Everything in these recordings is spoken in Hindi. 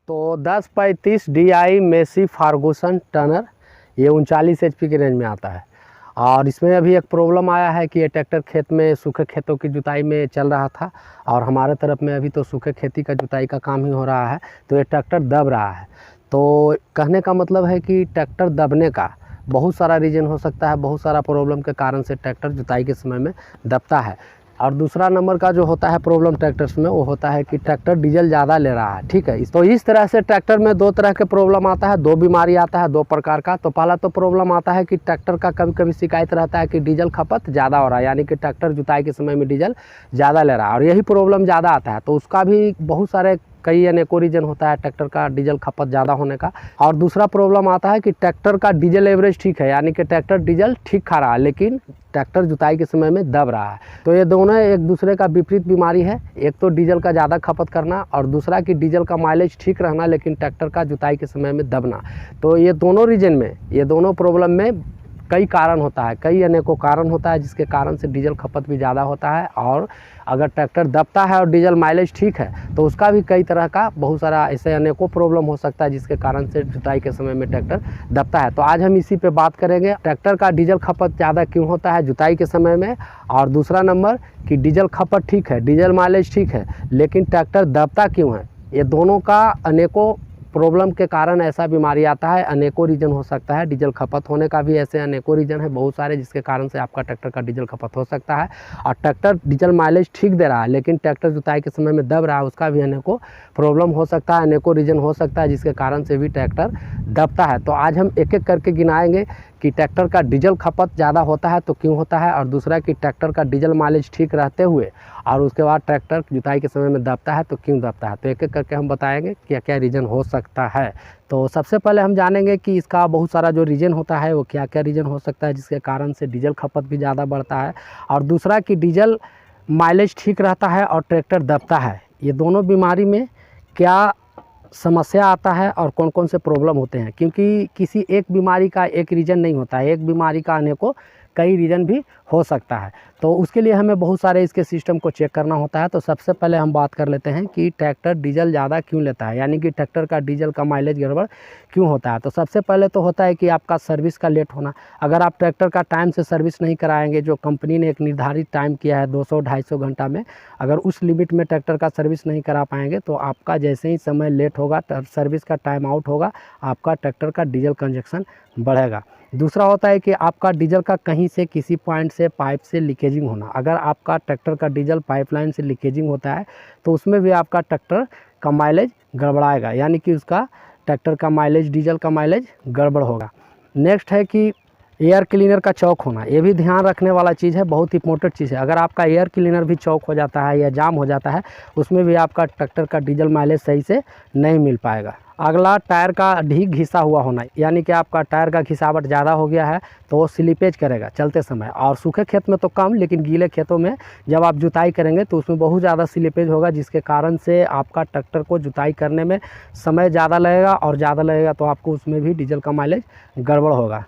तो 1035 DI मेसी फार्गूसन टनर ये 39 HP की रेंज में आता है। और इसमें अभी एक प्रॉब्लम आया है कि ये ट्रैक्टर खेत में सूखे खेतों की जुताई में चल रहा था और हमारे तरफ में अभी तो सूखे खेती का जुताई का काम ही हो रहा है, तो ये ट्रैक्टर दब रहा है। तो कहने का मतलब है कि ट्रैक्टर दबने का बहुत सारा रीज़न हो सकता है, बहुत सारा प्रॉब्लम के कारण से ट्रैक्टर जुताई के समय में दबता है। और दूसरा नंबर का जो होता है प्रॉब्लम ट्रैक्टर्स में, वो होता है कि ट्रैक्टर डीजल ज़्यादा ले रहा है। ठीक है, तो इस तरह से ट्रैक्टर में दो तरह के प्रॉब्लम आता है, दो बीमारी आता है, दो प्रकार का। तो पहला तो प्रॉब्लम आता है कि ट्रैक्टर का कभी कभी शिकायत रहता है कि डीजल खपत ज़्यादा हो रहा है, यानी कि ट्रैक्टर जुताई के समय में डीजल ज़्यादा ले रहा है, और यही प्रॉब्लम ज़्यादा आता है। तो उसका भी बहुत सारे कई अनेकों रीजन होता है ट्रैक्टर का डीजल खपत ज़्यादा होने का। और दूसरा प्रॉब्लम आता है कि ट्रैक्टर का डीजल एवरेज ठीक है, यानी कि ट्रैक्टर डीजल ठीक खा रहा है, लेकिन ट्रैक्टर जुताई के समय में दब रहा है। तो ये दोनों एक दूसरे का विपरीत बीमारी है, एक तो डीजल का ज़्यादा खपत करना और दूसरा कि डीजल का माइलेज ठीक रहना लेकिन ट्रैक्टर का जुताई के समय में दबना। तो ये दोनों रीजन में, ये दोनों प्रॉब्लम में कई कारण होता है, कई अनेकों कारण होता है, जिसके कारण से डीजल खपत भी ज़्यादा होता है। और अगर ट्रैक्टर दबता है और डीजल माइलेज ठीक है तो उसका भी कई तरह का बहुत सारा ऐसे अनेकों प्रॉब्लम हो सकता है, जिसके कारण से जुताई के समय में ट्रैक्टर दबता है। तो आज हम इसी पे बात करेंगे, ट्रैक्टर का डीजल खपत ज़्यादा क्यों होता है जुताई के समय में, और दूसरा नंबर कि डीजल खपत ठीक है, डीजल माइलेज ठीक है, लेकिन ट्रैक्टर दबता क्यों है। ये दोनों का अनेकों प्रॉब्लम के कारण ऐसा बीमारी आता है, अनेकों रीजन हो सकता है। डीजल खपत होने का भी ऐसे अनेकों रीजन है बहुत सारे, जिसके कारण से आपका ट्रैक्टर का डीजल खपत हो सकता है। और ट्रैक्टर डीजल माइलेज ठीक दे रहा है लेकिन ट्रैक्टर जुताई के समय में दब रहा है, उसका भी अनेकों प्रॉब्लम हो सकता है, अनेकों रीजन हो सकता है, जिसके कारण से भी ट्रैक्टर दबता है। तो आज हम एक एक करके गिनाएंगे कि ट्रैक्टर का डीजल खपत ज़्यादा होता है तो क्यों होता है, और दूसरा कि ट्रैक्टर का डीजल माइलेज ठीक रहते हुए और उसके बाद ट्रैक्टर जुताई के समय में दबता है तो क्यों दबता है। तो एक एक करके हम बताएंगे क्या क्या रीज़न हो सकता है। तो सबसे पहले हम जानेंगे कि इसका बहुत सारा जो रीज़न होता है वो क्या क्या रीज़न हो सकता है, जिसके कारण से डीजल खपत भी ज़्यादा बढ़ता है, और दूसरा कि डीजल माइलेज ठीक रहता है और ट्रैक्टर दबता है। ये दोनों बीमारी में क्या समस्या आता है और कौन कौन से प्रॉब्लम होते हैं, क्योंकि किसी एक बीमारी का एक रीज़न नहीं होता है, एक बीमारी का अनेकों कई रीज़न भी हो सकता है। तो उसके लिए हमें बहुत सारे इसके सिस्टम को चेक करना होता है। तो सबसे पहले हम बात कर लेते हैं कि ट्रैक्टर डीजल ज़्यादा क्यों लेता है, यानी कि ट्रैक्टर का डीजल का माइलेज गड़बड़ क्यों होता है। तो सबसे पहले तो होता है कि आपका सर्विस का लेट होना। अगर आप ट्रैक्टर का टाइम से सर्विस नहीं कराएंगे, जो कंपनी ने एक निर्धारित टाइम किया है 200-250 घंटा में, अगर उस लिमिट में ट्रैक्टर का सर्विस नहीं करा पाएंगे तो आपका जैसे ही समय लेट होगा, सर्विस का टाइम आउट होगा, आपका ट्रैक्टर का डीजल कंजप्शन बढ़ेगा। दूसरा होता है कि आपका डीजल का कहीं से किसी पॉइंट से पाइप से लीकेजिंग होना। अगर आपका ट्रैक्टर का डीजल पाइपलाइन से लीकेजिंग होता है तो उसमें भी आपका ट्रैक्टर का माइलेज गड़बड़ाएगा, यानी कि उसका ट्रैक्टर का माइलेज, डीजल का माइलेज गड़बड़ होगा। नेक्स्ट है कि एयर क्लीनर का चौक होना, ये भी ध्यान रखने वाला चीज़ है, बहुत इंपॉर्टेंट चीज़ है। अगर आपका एयर क्लीनर भी चौक हो जाता है या जाम हो जाता है, उसमें भी आपका ट्रैक्टर का डीजल माइलेज सही से नहीं मिल पाएगा। अगला टायर का ढीक घिसा हुआ होना, यानी कि आपका टायर का घिसावट ज़्यादा हो गया है तो वो स्लिपेज करेगा चलते समय, और सूखे खेत में तो कम, लेकिन गीले खेतों में जब आप जुताई करेंगे तो उसमें बहुत ज़्यादा स्लिपेज होगा, जिसके कारण से आपका ट्रैक्टर को जुताई करने में समय ज़्यादा लगेगा, और ज़्यादा लगेगा तो आपको उसमें भी डीजल का माइलेज गड़बड़ होगा।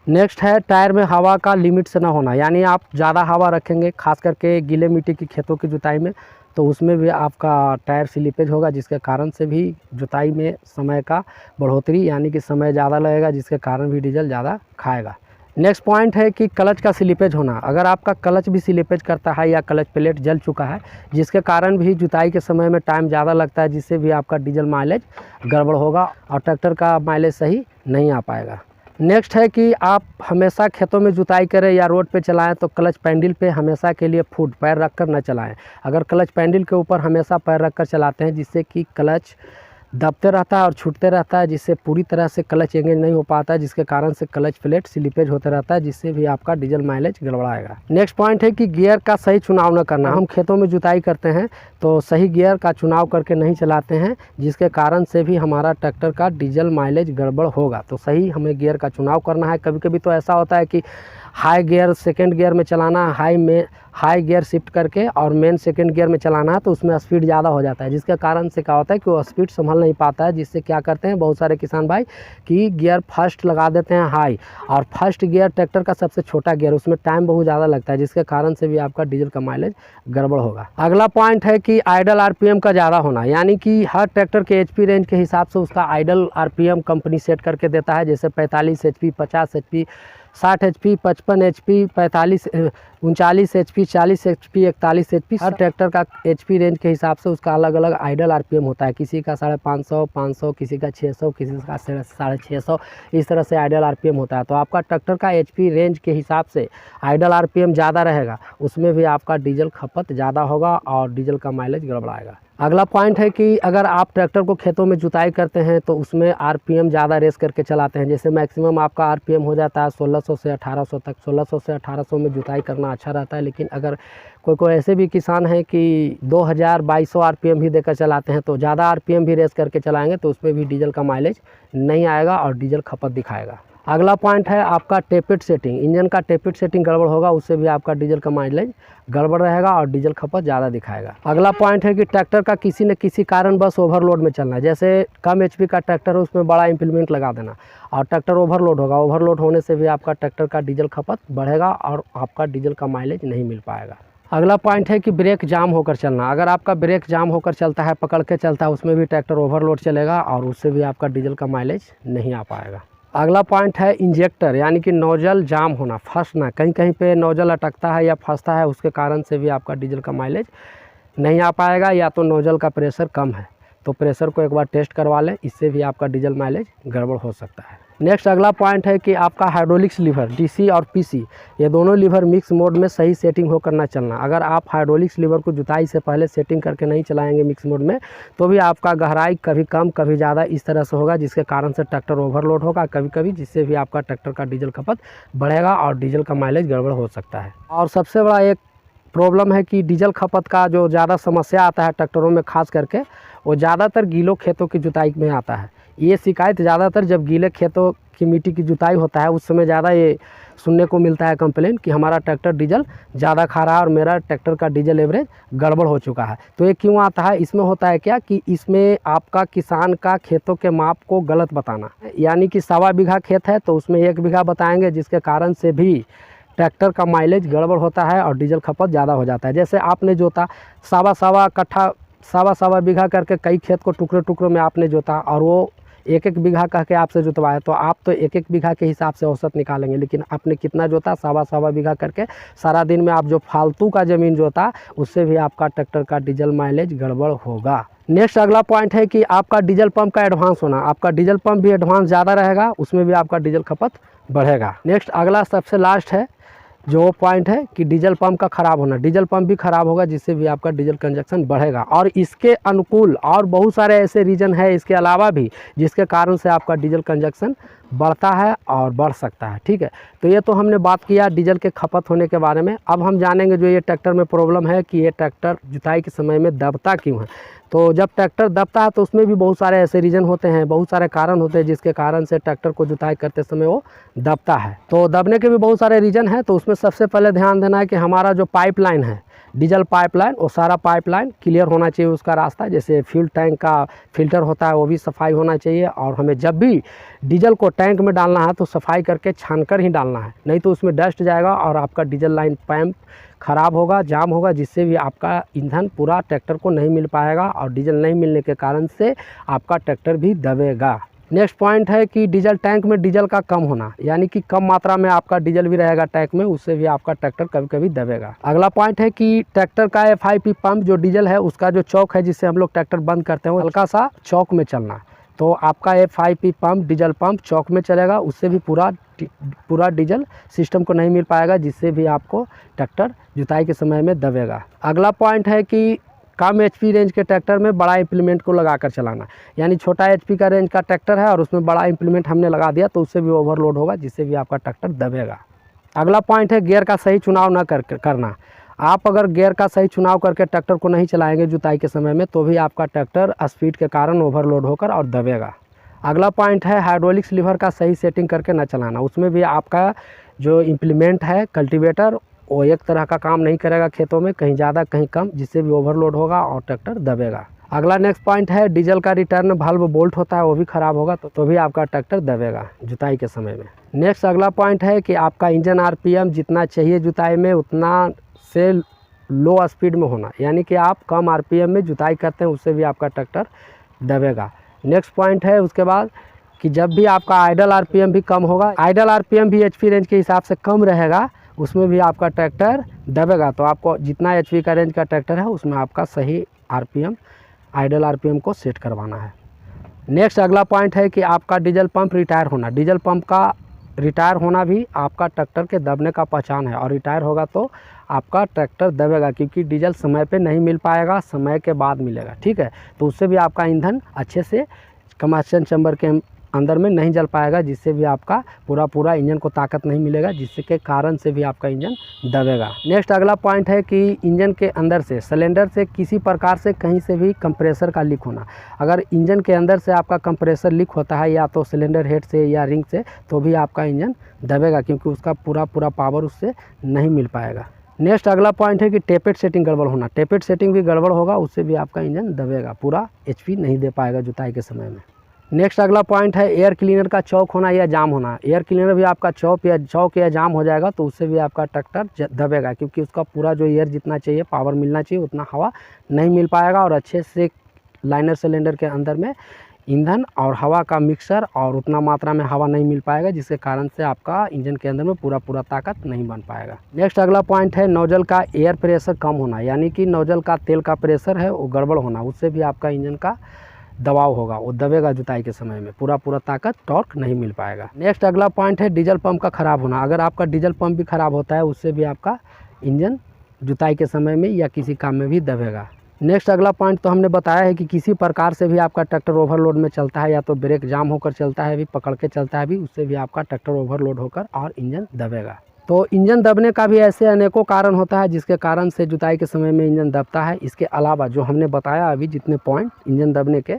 नेक्स्ट है टायर में हवा का लिमिट से ना होना, यानी आप ज़्यादा हवा रखेंगे खास करके गीले मिट्टी की खेतों की जुताई में, तो उसमें भी आपका टायर स्लिपेज होगा, जिसके कारण से भी जुताई में समय का बढ़ोतरी, यानी कि समय ज़्यादा लगेगा, जिसके कारण भी डीजल ज़्यादा खाएगा। नेक्स्ट पॉइंट है कि क्लच का स्लिपेज होना। अगर आपका क्लच भी स्लिपेज करता है या क्लच प्लेट जल चुका है, जिसके कारण भी जुताई के समय में टाइम ज़्यादा लगता है, जिससे भी आपका डीजल माइलेज गड़बड़ होगा और ट्रैक्टर का माइलेज सही नहीं आ पाएगा। नेक्स्ट है कि आप हमेशा खेतों में जुताई करें या रोड पे चलाएं तो क्लच पैंडल पे हमेशा के लिए फुट पैर रखकर न चलाएं। अगर क्लच पैंडल के ऊपर हमेशा पैर रखकर चलाते हैं, जिससे कि क्लच दबते रहता है और छूटते रहता है, जिससे पूरी तरह से क्लच एंगेज नहीं हो पाता है, जिसके कारण से क्लच प्लेट स्लिपेज होता रहता है, जिससे भी आपका डीजल माइलेज गड़बड़ाएगा। नेक्स्ट पॉइंट है कि गियर का सही चुनाव न करना। हम खेतों में जुताई करते हैं तो सही गियर का चुनाव करके नहीं चलाते हैं, जिसके कारण से भी हमारा ट्रैक्टर का डीजल माइलेज गड़बड़ होगा। तो सही हमें गियर का चुनाव करना है। कभी कभी तो ऐसा होता है कि हाई गियर सेकंड गियर में चलाना, हाई गियर शिफ्ट करके और मेन सेकंड गियर में चलाना है, तो उसमें स्पीड ज़्यादा हो जाता है, जिसके कारण से क्या होता है कि वो स्पीड संभल नहीं पाता है, जिससे क्या करते हैं बहुत सारे किसान भाई कि गियर फर्स्ट लगा देते हैं हाई, और फर्स्ट गियर ट्रैक्टर का सबसे छोटा गियर, उसमें टाइम बहुत ज़्यादा लगता है, जिसके कारण से भी आपका डीजल का माइलेज गड़बड़ होगा। अगला पॉइंट है कि आइडल आरपीएम का ज़्यादा होना, यानी कि हर ट्रैक्टर के एचपी रेंज के हिसाब से उसका आइडल आरपीएम कंपनी सेट करके देता है, जैसे 45 HP, 50 HP, 60 HP, 55 HP, 45 39 HP, 40 HP, 41 HP, हर ट्रैक्टर का एचपी रेंज के हिसाब से उसका अलग अलग आइडल आरपीएम होता है। किसी का 550, 500, किसी का 600, किसी का 650, इस तरह से आइडल आरपीएम होता है। तो आपका ट्रैक्टर का एचपी रेंज के हिसाब से आइडल आरपीएम ज़्यादा रहेगा, उसमें भी आपका डीजल खपत ज़्यादा होगा और डीजल का माइलेज गड़बड़ाएगा। अगला पॉइंट है कि अगर आप ट्रैक्टर को खेतों में जुताई करते हैं तो उसमें आरपीएम ज़्यादा रेस करके चलाते हैं, जैसे मैक्सिमम आपका आरपीएम हो जाता है 1600 से 1800 तक। 1600 से 1800 में जुताई करना अच्छा रहता है, लेकिन अगर कोई ऐसे भी किसान हैं कि 2000 2200 आरपीएम भी देकर चलाते हैं, तो ज़्यादा आरपीएम भी रेस करके चलाएंगे तो उसमें भी डीजल का माइलेज नहीं आएगा और डीजल खपत दिखाएगा। अगला पॉइंट है आपका टेपिट सेटिंग। इंजन का टेपिट सेटिंग गड़बड़ होगा, उससे भी आपका डीजल का माइलेज गड़बड़ रहेगा और डीजल खपत ज़्यादा दिखाएगा। अगला पॉइंट है कि ट्रैक्टर का किसी न किसी कारण बस ओवरलोड में चलना, जैसे कम एचपी का ट्रैक्टर है उसमें बड़ा इम्प्लीमेंट लगा देना और ट्रैक्टर ओवरलोड होगा। ओवरलोड होने से भी आपका ट्रैक्टर का डीजल खपत बढ़ेगा और आपका डीजल का माइलेज नहीं मिल पाएगा। अगला पॉइंट है कि ब्रेक जाम होकर चलना। अगर आपका ब्रेक जाम होकर चलता है, पकड़ के चलता है, उसमें भी ट्रैक्टर ओवरलोड चलेगा और उससे भी आपका डीजल का माइलेज नहीं आ पाएगा। अगला पॉइंट है इंजेक्टर, यानी कि नोजल जाम होना, फंसना, कहीं कहीं पे नोजल अटकता है या फंसता है, उसके कारण से भी आपका डीजल का माइलेज नहीं आ पाएगा। या तो नोजल का प्रेशर कम है तो प्रेशर को एक बार टेस्ट करवा लें, इससे भी आपका डीजल माइलेज गड़बड़ हो सकता है। नेक्स्ट अगला पॉइंट है कि आपका हाइड्रोलिक्स लीवर डीसी और पीसी ये दोनों लीवर मिक्स मोड में सही सेटिंग होकर ना चलना। अगर आप हाइड्रोलिक्स लीवर को जुताई से पहले सेटिंग करके नहीं चलाएंगे मिक्स मोड में, तो भी आपका गहराई कभी कम कभी ज़्यादा इस तरह से होगा, जिसके कारण से ट्रैक्टर ओवरलोड होगा कभी कभी, जिससे भी आपका ट्रैक्टर का डीजल खपत बढ़ेगा और डीजल का माइलेज गड़बड़ हो सकता है। और सबसे बड़ा एक प्रॉब्लम है कि डीजल खपत का जो ज़्यादा समस्या आता है ट्रैक्टरों में खास करके, वो ज़्यादातर गीलों खेतों की जुताई में आता है। ये शिकायत ज़्यादातर जब गीले खेतों की मिट्टी की जुताई होता है उस समय ज़्यादा ये सुनने को मिलता है कंप्लेन कि हमारा ट्रैक्टर डीजल ज़्यादा खा रहा है और मेरा ट्रैक्टर का डीजल एवरेज गड़बड़ हो चुका है। तो ये क्यों आता है? इसमें होता है क्या कि इसमें आपका किसान का खेतों के माप को गलत बताना, यानी कि 1.25 बीघा खेत है तो उसमें 1 बीघा बताएंगे, जिसके कारण से भी ट्रैक्टर का माइलेज गड़बड़ होता है और डीजल खपत ज़्यादा हो जाता है। जैसे आपने जोता 1.25 कट्ठा 1.25 बीघा करके कई खेत को टुकड़े टुकड़ों में आपने जोता और वो 1-1 बीघा कह के आपसे जुतवाया, तो आप तो 1-1 बीघा के हिसाब से औसत निकालेंगे, लेकिन आपने कितना जोता 1.25 बीघा करके सारा दिन में आप जो फालतू का ज़मीन जोता, उससे भी आपका ट्रैक्टर का डीजल माइलेज गड़बड़ होगा। नेक्स्ट अगला पॉइंट है कि आपका डीजल पंप का एडवांस होना। आपका डीजल पंप भी एडवांस ज़्यादा रहेगा, उसमें भी आपका डीजल खपत बढ़ेगा। नेक्स्ट अगला सबसे लास्ट है जो पॉइंट है कि डीजल पंप का ख़राब होना। डीजल पंप भी ख़राब होगा, जिससे भी आपका डीजल कंजक्शन बढ़ेगा। और इसके अनुकूल और बहुत सारे ऐसे रीजन है इसके अलावा भी, जिसके कारण से आपका डीजल कंजक्शन बढ़ता है और बढ़ सकता है। ठीक है, तो ये तो हमने बात किया डीजल के खपत होने के बारे में। अब हम जानेंगे जो ये ट्रैक्टर में प्रॉब्लम है कि ये ट्रैक्टर जुताई के समय में दबता क्यों है। तो जब ट्रैक्टर दबता है तो उसमें भी बहुत सारे ऐसे रीजन होते हैं, बहुत सारे कारण होते हैं, जिसके कारण से ट्रैक्टर को जुताई करते समय वो दबता है। तो दबने के भी बहुत सारे रीजन हैं। तो उसमें सबसे पहले ध्यान देना है कि हमारा जो पाइपलाइन है, डीजल पाइपलाइन, वो सारा पाइपलाइन क्लियर होना चाहिए उसका रास्ता। जैसे फ्यूल टैंक का फिल्टर होता है वो भी सफाई होना चाहिए, और हमें जब भी डीजल को टैंक में डालना है तो सफाई करके छानकर ही डालना है, नहीं तो उसमें डस्ट जाएगा और आपका डीजल लाइन पैम्प ख़राब होगा, जाम होगा, जिससे भी आपका ईंधन पूरा ट्रैक्टर को नहीं मिल पाएगा और डीजल नहीं मिलने के कारण से आपका ट्रैक्टर भी दबेगा। नेक्स्ट पॉइंट है कि डीजल टैंक में डीजल का कम होना, यानी कि कम मात्रा में आपका डीजल भी रहेगा टैंक में, उससे भी आपका ट्रैक्टर कभी कभी दबेगा। अगला पॉइंट है कि ट्रैक्टर का FIP पंप जो डीजल है उसका जो चौक है जिससे हम लोग ट्रैक्टर बंद करते हैं, हल्का सा चौक में चलना। तो आपका FIP पंप डीजल पंप चौक में चलेगा, उससे भी पूरा डीजल सिस्टम को नहीं मिल पाएगा, जिससे भी आपको ट्रैक्टर जुताई के समय में दबेगा। अगला पॉइंट है कि कम HP रेंज के ट्रैक्टर में बड़ा इम्प्लीमेंट को लगाकर चलाना, यानी छोटा HP का रेंज का ट्रैक्टर है और उसमें बड़ा इम्प्लीमेंट हमने लगा दिया तो उससे भी ओवरलोड होगा, जिससे भी आपका ट्रैक्टर दबेगा। अगला पॉइंट है गियर का सही चुनाव न करना। आप अगर गियर का सही चुनाव करके ट्रैक्टर को नहीं चलाएंगे जुताई के समय में, तो भी आपका ट्रैक्टर स्पीड के कारण ओवरलोड होकर और दबेगा। अगला पॉइंट है हाइड्रोलिक्स लीवर का सही सेटिंग करके न चलाना। उसमें भी आपका जो इम्प्लीमेंट है कल्टीवेटर, वो एक तरह का काम नहीं करेगा खेतों में, कहीं ज़्यादा कहीं कम, जिससे भी ओवरलोड होगा और ट्रैक्टर दबेगा। अगला नेक्स्ट पॉइंट है डीजल का रिटर्न वाल्व बोल्ट होता है, वो भी ख़राब होगा तो भी आपका ट्रैक्टर दबेगा जुताई के समय में। नेक्स्ट अगला पॉइंट है कि आपका इंजन आरपीएम जितना चाहिए जुताई में उतना से लो स्पीड में होना, यानी कि आप कम आरपीएम में जुताई करते हैं उससे भी आपका ट्रैक्टर दबेगा। नेक्स्ट पॉइंट है उसके बाद कि जब भी आपका आइडल आरपीएम भी कम होगा, आइडल आरपीएम भी एचपी रेंज के हिसाब से कम रहेगा, उसमें भी आपका ट्रैक्टर दबेगा। तो आपको जितना एचपी का रेंज का ट्रैक्टर है उसमें आपका सही आरपीएम आइडल आरपीएम को सेट करवाना है। नेक्स्ट अगला पॉइंट है कि आपका डीजल पंप रिटायर होना। डीजल पंप का रिटायर होना भी आपका ट्रैक्टर के दबने का पहचान है, और रिटायर होगा तो आपका ट्रैक्टर दबेगा, क्योंकि डीजल समय पे नहीं मिल पाएगा, समय के बाद मिलेगा, ठीक है। तो उससे भी आपका ईंधन अच्छे से कंबस्शन चैम्बर के अंदर में नहीं जल पाएगा, जिससे भी आपका पूरा इंजन को ताकत नहीं मिलेगा, जिसके कारण से भी आपका इंजन दबेगा। नेक्स्ट अगला पॉइंट है कि इंजन के अंदर से सिलेंडर से किसी प्रकार से कहीं से भी कंप्रेसर का लीक होना। अगर इंजन के अंदर से आपका कंप्रेसर लीक होता है या तो सिलेंडर हेड से या रिंग से, तो भी आपका इंजन दबेगा, क्योंकि उसका पूरा पावर उससे नहीं मिल पाएगा। नेक्स्ट अगला पॉइंट है कि टेपेट सेटिंग गड़बड़ होना। टेपेट सेटिंग भी गड़बड़ होगा, उससे भी आपका इंजन दबेगा, पूरा एचपी नहीं दे पाएगा जुताई के समय में। नेक्स्ट अगला पॉइंट है एयर क्लीनर का चौक होना या जाम होना। एयर क्लीनर भी आपका चौक या जाम हो जाएगा तो उससे भी आपका ट्रैक्टर दबेगा, क्योंकि उसका पूरा जो एयर जितना चाहिए, पावर मिलना चाहिए, उतना हवा नहीं मिल पाएगा, और अच्छे से लाइनर सिलेंडर के अंदर में ईंधन और हवा का मिक्सर और उतना मात्रा में हवा नहीं मिल पाएगा, जिसके कारण से आपका इंजन के अंदर में पूरा ताकत नहीं बन पाएगा। नेक्स्ट अगला पॉइंट है नोजल का एयर प्रेशर कम होना, यानी कि नोजल का तेल का प्रेशर है वो गड़बड़ होना, उससे भी आपका इंजन का दबाव होगा, वो दबेगा जुताई के समय में, पूरा ताकत टॉर्क नहीं मिल पाएगा। नेक्स्ट अगला पॉइंट है डीजल पंप का ख़राब होना। अगर आपका डीजल पंप भी ख़राब होता है, उससे भी आपका इंजन जुताई के समय में या किसी काम में भी दबेगा। नेक्स्ट अगला पॉइंट तो हमने बताया है कि किसी प्रकार से भी आपका ट्रैक्टर ओवरलोड में चलता है, या तो ब्रेक जाम होकर चलता है भी, पकड़ के चलता है भी, उससे भी आपका ट्रैक्टर ओवरलोड होकर और इंजन दबेगा। तो इंजन दबने का भी ऐसे अनेकों कारण होता है जिसके कारण से जुताई के समय में इंजन दबता है। इसके अलावा जो हमने बताया अभी जितने पॉइंट इंजन दबने के,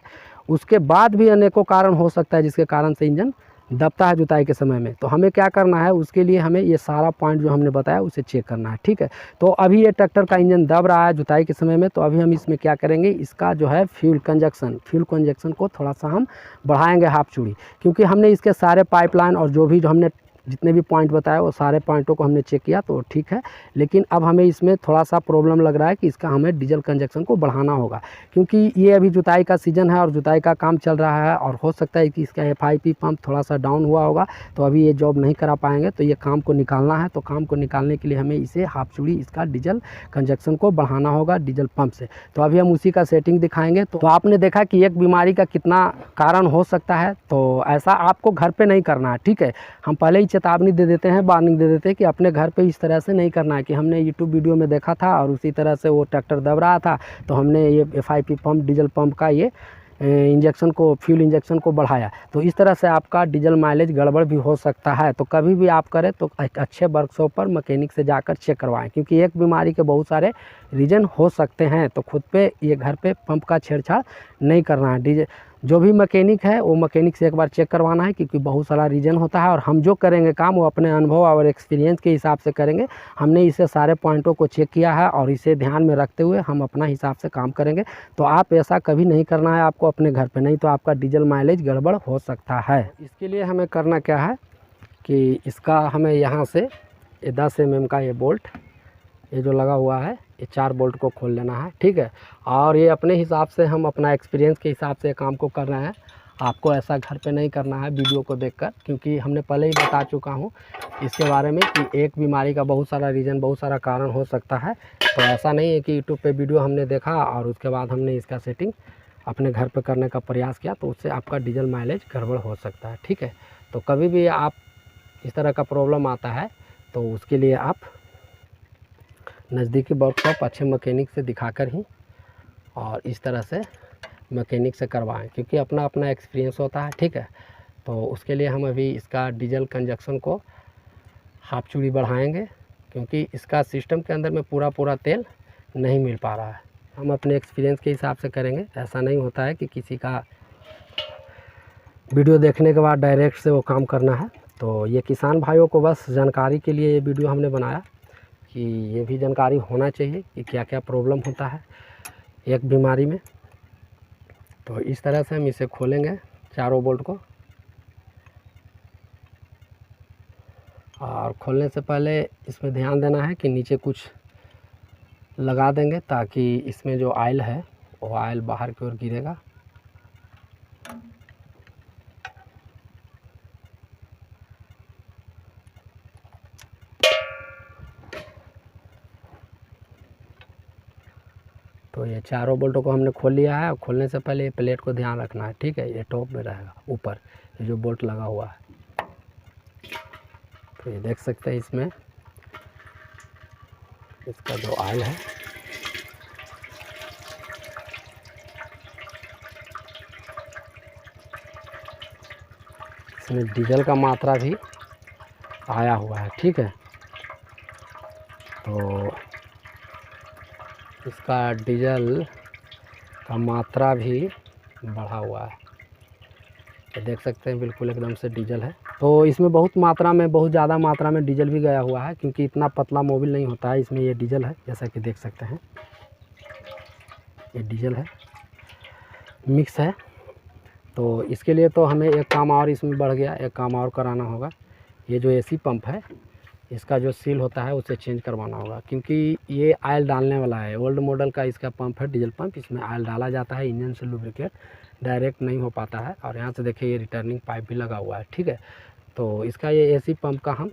उसके बाद भी अनेकों कारण हो सकता है जिसके कारण से इंजन दबता है जुताई के समय में। तो हमें क्या करना है, उसके लिए हमें ये सारा पॉइंट जो हमने बताया उसे चेक करना है, ठीक है। तो अभी ये ट्रैक्टर का इंजन दब रहा है जुताई के समय में, तो अभी हम इसमें क्या करेंगे, इसका जो है फ्यूल कंजक्शन को थोड़ा सा हम बढ़ाएंगे हाफ चूड़ी, क्योंकि हमने इसके सारे पाइपलाइन और जो हमने जितने भी पॉइंट बताया वो सारे पॉइंटों को हमने चेक किया तो ठीक है। लेकिन अब हमें इसमें थोड़ा सा प्रॉब्लम लग रहा है कि इसका हमें डीजल कंजक्शन को बढ़ाना होगा, क्योंकि ये अभी जुताई का सीज़न है और जुताई का काम चल रहा है, और हो सकता है कि इसका FIP पंप थोड़ा सा डाउन हुआ होगा, तो अभी ये जॉब नहीं करा पाएंगे। तो ये काम को निकालना है, तो काम को निकालने के लिए हमें इसे हाफ चूड़ी इसका डीजल कंजक्शन को बढ़ाना होगा डीजल पंप से। तो अभी हम उसी का सेटिंग दिखाएंगे। तो आपने देखा कि एक बीमारी का कितना कारण हो सकता है, तो ऐसा आपको घर पे नहीं करना है, ठीक है। हम पहले ही चेतावनी दे देते हैं, वार्निंग दे देते हैं कि अपने घर पे इस तरह से नहीं करना है कि हमने यूट्यूब वीडियो में देखा था और उसी तरह से वो ट्रैक्टर दब रहा था, तो हमने ये FIP पंप डीजल पंप का ये फ्यूल इंजेक्शन को बढ़ाया। तो इस तरह से आपका डीजल माइलेज गड़बड़ भी हो सकता है। तो कभी भी आप करें तो एक अच्छे वर्कशॉप पर मैकेनिक से जाकर चेक करवाएं, क्योंकि एक बीमारी के बहुत सारे रीजन हो सकते हैं। तो खुद पे ये घर पे पंप का छेड़छाड़ नहीं करना है। जो भी मैकेनिक है वो मैकेनिक से एक बार चेक करवाना है, क्योंकि बहुत सारा रीजन होता है, और हम जो करेंगे काम वो अपने अनुभव और एक्सपीरियंस के हिसाब से करेंगे। हमने इसे सारे पॉइंटों को चेक किया है और इसे ध्यान में रखते हुए हम अपना हिसाब से काम करेंगे। तो आप ऐसा कभी नहीं करना है आपको अपने घर पे, नहीं तो आपका डीजल माइलेज गड़बड़ हो सकता है। इसके लिए हमें करना क्या है कि इसका हमें यहाँ से ये 10 mm का ये बोल्ट ये जो लगा हुआ है, ये 4 बोल्ट को खोल लेना है, ठीक है। और ये अपने हिसाब से हम अपना एक्सपीरियंस के हिसाब से काम को कर रहे हैं। आपको ऐसा घर पे नहीं करना है वीडियो को देखकर, क्योंकि हमने पहले ही बता चुका हूँ इसके बारे में कि एक बीमारी का बहुत सारा रीज़न, बहुत सारा कारण हो सकता है। तो ऐसा नहीं है कि यूट्यूब पे वीडियो हमने देखा और उसके बाद हमने इसका सेटिंग अपने घर पे करने का प्रयास किया, तो उससे आपका डीजल माइलेज गड़बड़ हो सकता है, ठीक है। तो कभी भी आप इस तरह का प्रॉब्लम आता है तो उसके लिए आप नज़दीकी वर्कशॉप अच्छे मैकेनिक से दिखाकर ही और इस तरह से मैकेनिक से करवाएं, क्योंकि अपना अपना एक्सपीरियंस होता है, ठीक है। तो उसके लिए हम अभी इसका डीजल कंजक्शन को हाफ चूड़ी बढ़ाएंगे, क्योंकि इसका सिस्टम के अंदर में पूरा तेल नहीं मिल पा रहा है। हम अपने एक्सपीरियंस के हिसाब से करेंगे। ऐसा नहीं होता है कि किसी का वीडियो देखने के बाद डायरेक्ट से वो काम करना है। तो ये किसान भाइयों को बस जानकारी के लिए ये वीडियो हमने बनाया कि ये भी जानकारी होना चाहिए कि क्या क्या प्रॉब्लम होता है एक बीमारी में। तो इस तरह से हम इसे खोलेंगे चारों बोल्ट को, और खोलने से पहले इसमें ध्यान देना है कि नीचे कुछ लगा देंगे ताकि इसमें जो ऑयल है वो ऑयल बाहर की ओर गिरेगा। तो ये चारों बोल्टों को हमने खोल लिया है। और खोलने से पहले ये प्लेट को ध्यान रखना है, ठीक है। ये टॉप में रहेगा, ऊपर ये जो बोल्ट लगा हुआ है। तो ये देख सकते हैं इसमें इसका जो ऑयल है इसमें डीजल का मात्रा भी आया हुआ है, ठीक है। तो इसका डीजल का मात्रा भी बढ़ा हुआ है, तो देख सकते हैं बिल्कुल एकदम से डीजल है। तो इसमें बहुत मात्रा में, बहुत ज़्यादा मात्रा में डीजल भी गया हुआ है, क्योंकि इतना पतला मोबिल नहीं होता है इसमें। ये डीजल है, जैसा कि देख सकते हैं ये डीजल है, मिक्स है। तो इसके लिए तो हमें एक काम और इसमें बढ़ गया, एक काम और कराना होगा। ये जो एसी पंप है इसका जो सील होता है उसे चेंज करवाना होगा, क्योंकि ये ऑयल डालने वाला है। ओल्ड मॉडल का इसका पंप है, डीजल पंप। इसमें ऑयल डाला जाता है, इंजन से लुब्रिकेट डायरेक्ट नहीं हो पाता है। और यहाँ से देखिए ये रिटर्निंग पाइप भी लगा हुआ है, ठीक है। तो इसका ये एसी पंप का हम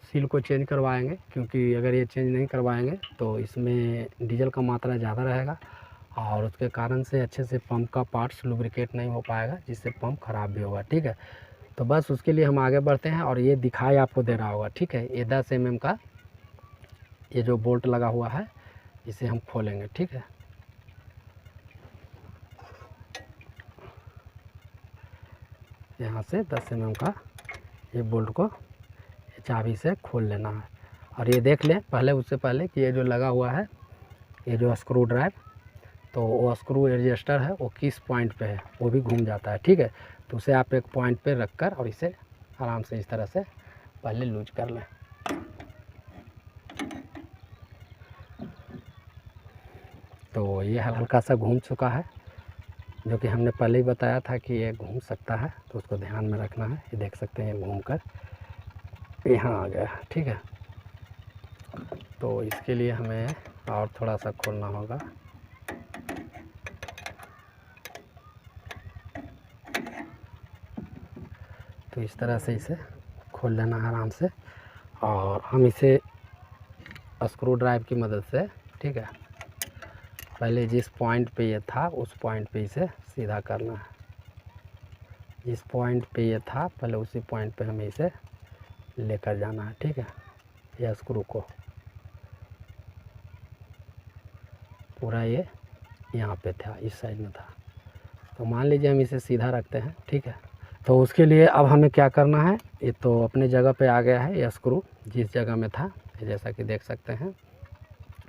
सील को चेंज करवाएंगे, क्योंकि अगर ये चेंज नहीं करवाएंगे तो इसमें डीजल का मात्रा ज़्यादा रहेगा और उसके कारण से अच्छे से पंप का पार्ट्स लुब्रिकेट नहीं हो पाएगा, जिससे पंप ख़राब भी होगा, ठीक है। तो बस उसके लिए हम आगे बढ़ते हैं। और ये दिखाई आपको दे रहा होगा, ठीक है। ये 10 mm का ये जो बोल्ट लगा हुआ है इसे हम खोलेंगे, ठीक है। यहाँ से 10 mm का ये बोल्ट को चाबी से खोल लेना है। और ये देख लें पहले, उससे पहले कि ये जो लगा हुआ है ये जो स्क्रू ड्राइव, तो वो स्क्रू एडजस्टर है वो किस पॉइंट पे है, वो भी घूम जाता है, ठीक है। तो उसे आप एक पॉइंट पे रख कर और इसे आराम से इस तरह से पहले लूज कर लें। तो ये हल्का सा घूम चुका है, जो कि हमने पहले ही बताया था कि ये घूम सकता है, तो उसको ध्यान में रखना है। ये देख सकते हैं ये घूम कर यहाँ आ गया, ठीक है। तो इसके लिए हमें और थोड़ा सा खोलना होगा। तो इस तरह से इसे खोल लेना है आराम से, और हम इसे स्क्रू ड्राइव की मदद से, ठीक है, पहले जिस पॉइंट पे ये था उस पॉइंट पे इसे सीधा करना है। जिस पॉइंट पे ये था पहले उसी पॉइंट पे हमें इसे लेकर जाना है, ठीक है। यह स्क्रू को पूरा ये यहाँ पे था, इस साइड में था। तो मान लीजिए हम इसे सीधा रखते हैं, ठीक है। तो उसके लिए अब हमें क्या करना है, ये तो अपने जगह पे आ गया है ये स्क्रू जिस जगह में था, जैसा कि देख सकते हैं।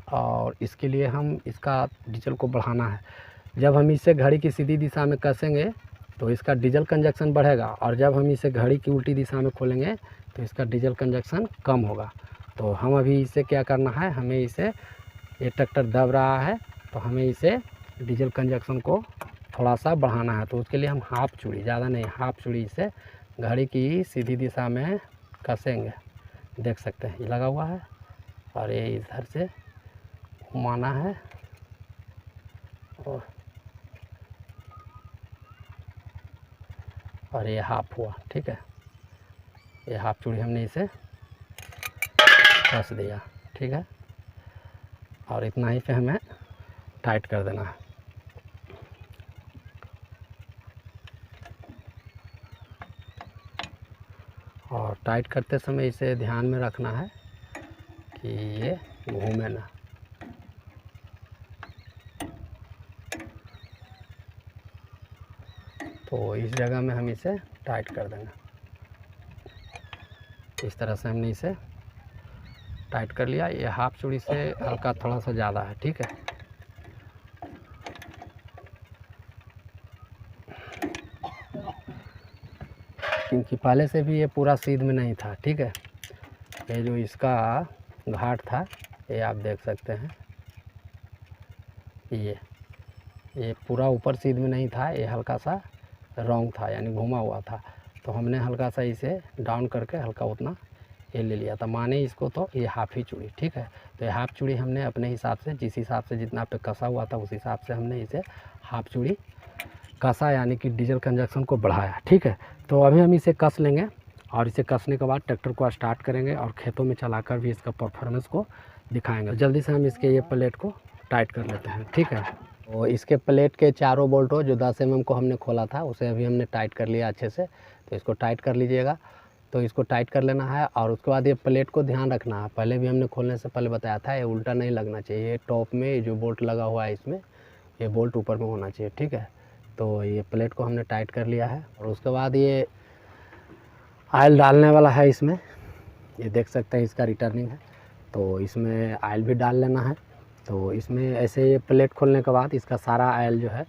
और इसके लिए हम इसका डीजल को बढ़ाना है। जब हम इसे घड़ी की सीधी दिशा में कसेंगे तो इसका डीजल कंजक्शन बढ़ेगा, और जब हम इसे घड़ी की उल्टी दिशा में खोलेंगे तो इसका डीजल कंजक्शन कम होगा। तो हम अभी इसे क्या करना है, हमें इसे, ये ट्रैक्टर दब रहा है तो हमें इसे डीजल कंजक्शन को थोड़ा सा बढ़ाना है। तो उसके लिए हम हाफ चूड़ी, ज़्यादा नहीं, हाफ चूड़ी इसे घड़ी की सीधी दिशा में कसेंगे। देख सकते हैं ये लगा हुआ है, और ये इधर से घुमाना है, और ये हाफ हुआ, ठीक है। ये हाफ चूड़ी हमने इसे कस दिया, ठीक है। और इतना ही पे हमें टाइट कर देना है। और टाइट करते समय इसे ध्यान में रखना है कि ये घूमे ना। तो इस जगह में हम इसे टाइट कर देंगे। इस तरह से हमने इसे टाइट कर लिया। ये हाफ चूड़ी से हल्का थोड़ा सा ज़्यादा है, ठीक है। क्योंकि पहले से भी ये पूरा सीध में नहीं था। ठीक है, ये जो इसका घाट था ये आप देख सकते हैं, ये पूरा ऊपर सीध में नहीं था, ये हल्का सा रॉन्ग था यानी घुमा हुआ था। तो हमने हल्का सा इसे डाउन करके हल्का उतना ये ले लिया था, माने इसको तो ये हाफ ही चूड़ी। ठीक है, तो ये हाफ चूड़ी हमने अपने हिसाब से, जिस हिसाब से जितना पे कसा हुआ था उस हिसाब से हमने इसे हाफ चूड़ी कसा, यानी कि डीजल कंजक्शन को बढ़ाया। ठीक है, तो अभी हम इसे कस लेंगे और इसे कसने के बाद ट्रैक्टर को स्टार्ट करेंगे और खेतों में चलाकर भी इसका परफॉर्मेंस को दिखाएंगे। जल्दी से हम इसके ये प्लेट को टाइट कर लेते हैं। ठीक है, तो इसके प्लेट के चारों बोल्टों जो 10 mm को हमने खोला था उसे अभी हमने टाइट कर लिया अच्छे से। तो इसको टाइट कर लीजिएगा, तो इसको टाइट कर लेना है और उसके बाद ये प्लेट को ध्यान रखना है, पहले भी हमने खोलने से पहले बताया था ये उल्टा नहीं लगना चाहिए। ये टॉप में जो बोल्ट लगा हुआ है इसमें ये बोल्ट ऊपर में होना चाहिए। ठीक है, तो ये प्लेट को हमने टाइट कर लिया है और उसके बाद ये ऑयल डालने वाला है इसमें, ये देख सकते हैं इसका रिटर्निंग है, तो इसमें ऑयल भी डाल लेना है। तो इसमें ऐसे ये प्लेट खोलने के बाद इसका सारा ऑयल जो है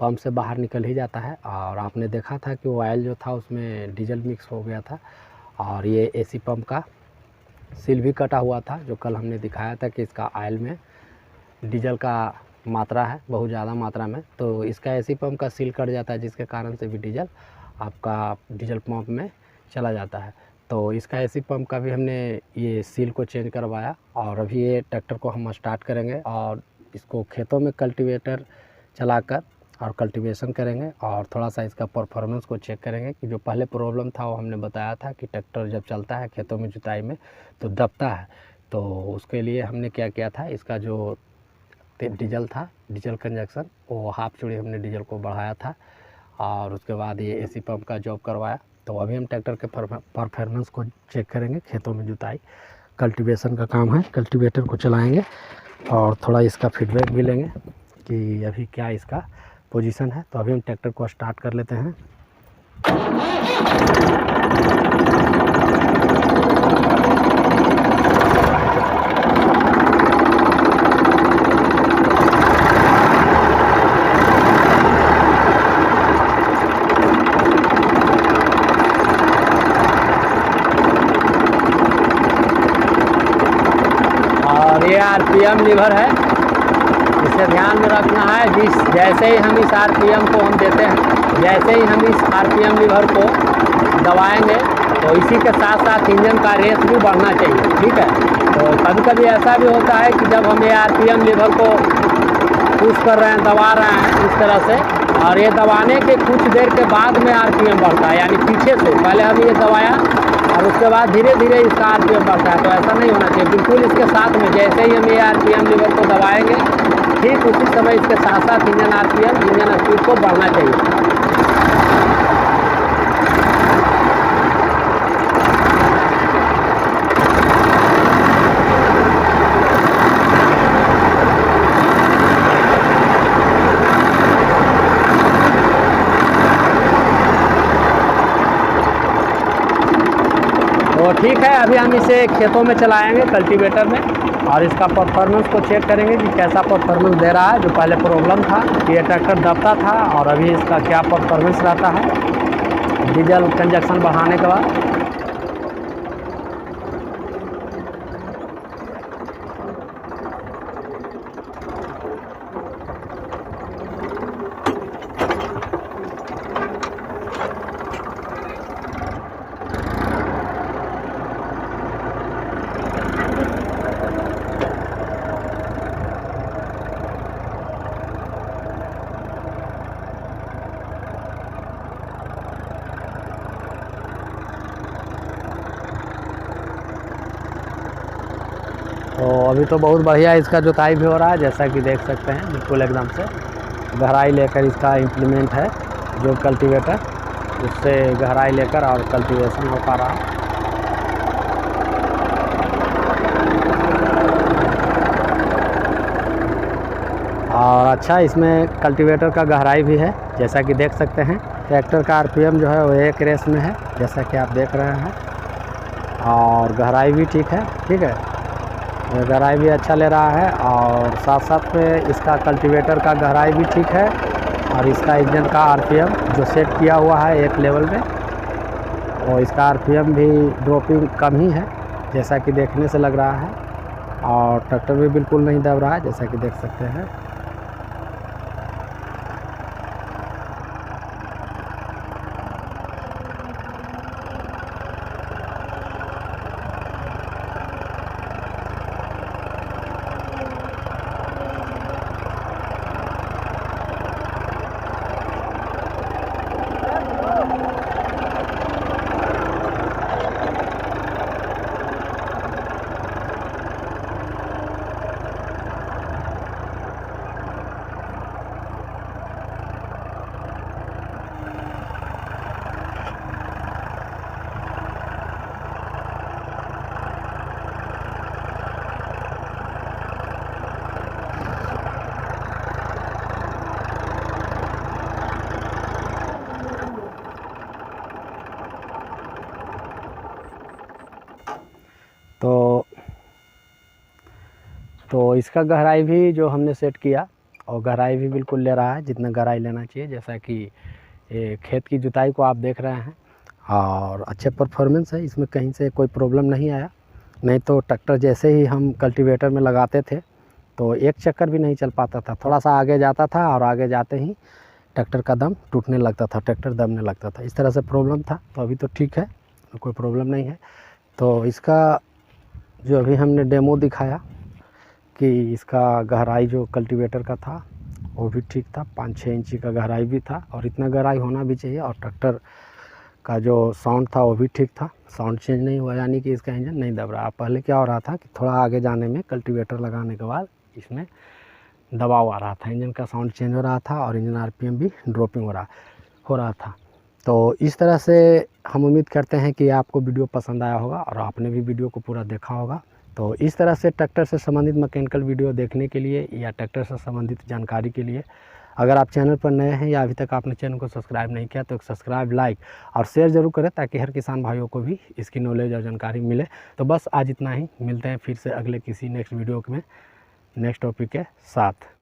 पंप से बाहर निकल ही जाता है। और आपने देखा था कि वो ऑयल जो था उसमें डीजल मिक्स हो गया था और ये एसी पंप का सील भी कटा हुआ था, जो कल हमने दिखाया था कि इसका ऑयल में डीजल का मात्रा है बहुत ज़्यादा मात्रा में, तो इसका एसी पंप का सील कट जाता है जिसके कारण से भी डीजल आपका डीजल पंप में चला जाता है। तो इसका एसी पंप का भी हमने ये सील को चेंज करवाया और अभी ये ट्रैक्टर को हम स्टार्ट करेंगे और इसको खेतों में कल्टीवेटर चलाकर और कल्टीवेशन करेंगे और थोड़ा सा इसका परफॉर्मेंस को चेक करेंगे कि जो पहले प्रॉब्लम था वो हमने बताया था कि ट्रैक्टर जब चलता है खेतों में जुताई में तो दबता है। तो उसके लिए हमने क्या किया था, इसका जो डीजल था, डीजल कंजक्शन, वो हाफ चूड़ी हमने डीजल को बढ़ाया था और उसके बाद ये एसी पंप का जॉब करवाया। तो अभी हम ट्रैक्टर के परफॉर्मेंस को चेक करेंगे, खेतों में जुताई कल्टीवेशन का काम है, कल्टीवेटर को चलाएंगे और थोड़ा इसका फीडबैक भी लेंगे कि अभी क्या इसका पोजीशन है। तो अभी हम ट्रैक्टर को स्टार्ट कर लेते हैं। और ये आरपीएम लीवर है, इसे ध्यान में रखना है। जैसे ही हम इस आरपीएम को हम देते हैं, जैसे ही हम इस आरपीएम लीवर को दबाएंगे तो इसी के साथ साथ इंजन का रेस भी बढ़ना चाहिए। ठीक है, तो कभी कभी ऐसा भी होता है कि जब हम ये आरपीएम लीवर को पुश कर रहे हैं, दबा रहे हैं इस तरह से, और ये दबाने के कुछ देर के बाद में आरपीएम बढ़ता है, यानी पीछे से पहले हम ये दबाया और उसके बाद धीरे धीरे इसका आरपीएम बढ़ता है। तो ऐसा नहीं होना चाहिए, बिल्कुल इसके साथ में जैसे ही हम ये आरपीएम लीवर को दबाएंगे ठीक उसी समय इसके साथ साथ इंजन आरपीएम, इंजन स्पीड को बढ़ना चाहिए। तो ठीक है, अभी हम इसे खेतों में चलाएंगे कल्टीवेटर में और इसका परफॉर्मेंस को चेक करेंगे कि कैसा परफॉर्मेंस दे रहा है। जो पहले प्रॉब्लम था कि ये ट्रैक्टर दबता था और अभी इसका क्या परफॉर्मेंस रहता है डीजल कंजक्शन बढ़ाने के बाद। तो अभी तो बहुत बढ़िया इसका जुताई भी हो रहा है, जैसा कि देख सकते हैं बिल्कुल एकदम से गहराई लेकर इसका इम्प्लीमेंट है जो कल्टीवेटर, उससे गहराई लेकर और कल्टीवेशन हो पा रहा है। और अच्छा इसमें कल्टीवेटर का गहराई भी है, जैसा कि देख सकते हैं। ट्रैक्टर का आरपीएम जो है वो एक रेस में है, जैसा कि आप देख रहे हैं, और गहराई भी ठीक है। ठीक है, गहराई भी अच्छा ले रहा है और साथ साथ में इसका कल्टीवेटर का गहराई भी ठीक है और इसका इंजन का आरपीएम जो सेट किया हुआ है एक लेवल में और इसका आरपीएम भी ड्रॉपिंग कम ही है जैसा कि देखने से लग रहा है, और ट्रैक्टर भी बिल्कुल नहीं दब रहा है जैसा कि देख सकते हैं। तो इसका गहराई भी जो हमने सेट किया, और गहराई भी बिल्कुल ले रहा है जितना गहराई लेना चाहिए, जैसा कि ये खेत की जुताई को आप देख रहे हैं, और अच्छे परफॉर्मेंस है, इसमें कहीं से कोई प्रॉब्लम नहीं आया। नहीं तो ट्रैक्टर जैसे ही हम कल्टीवेटर में लगाते थे तो एक चक्कर भी नहीं चल पाता था, थोड़ा सा आगे जाता था और आगे जाते ही ट्रैक्टर का दम टूटने लगता था, ट्रैक्टर दबने लगता था, इस तरह से प्रॉब्लम था। तो अभी तो ठीक है, कोई प्रॉब्लम नहीं है। तो इसका जो अभी हमने डेमो दिखाया कि इसका गहराई जो कल्टीवेटर का था वो भी ठीक था, 5-6 इंची का गहराई भी था, और इतना गहराई होना भी चाहिए। और ट्रैक्टर का जो साउंड था वो भी ठीक था, साउंड चेंज नहीं हुआ, यानी कि इसका इंजन नहीं दब रहा। पहले क्या हो रहा था कि थोड़ा आगे जाने में कल्टीवेटर लगाने के बाद इसमें दबाव आ रहा था, इंजन का साउंड चेंज हो रहा था और इंजन आरपीएम भी ड्रॉपिंग हो रहा था। तो इस तरह से हम उम्मीद करते हैं कि आपको वीडियो पसंद आया होगा और आपने भी वीडियो को पूरा देखा होगा। तो इस तरह से ट्रैक्टर से संबंधित मैकेनिकल वीडियो देखने के लिए या ट्रैक्टर से संबंधित जानकारी के लिए, अगर आप चैनल पर नए हैं या अभी तक आपने चैनल को सब्सक्राइब नहीं किया तो सब्सक्राइब, लाइक और शेयर ज़रूर करें, ताकि हर किसान भाइयों को भी इसकी नॉलेज और जानकारी मिले। तो बस आज इतना ही, मिलते हैं फिर से अगले किसी नेक्स्ट वीडियो में नेक्स्ट टॉपिक के साथ।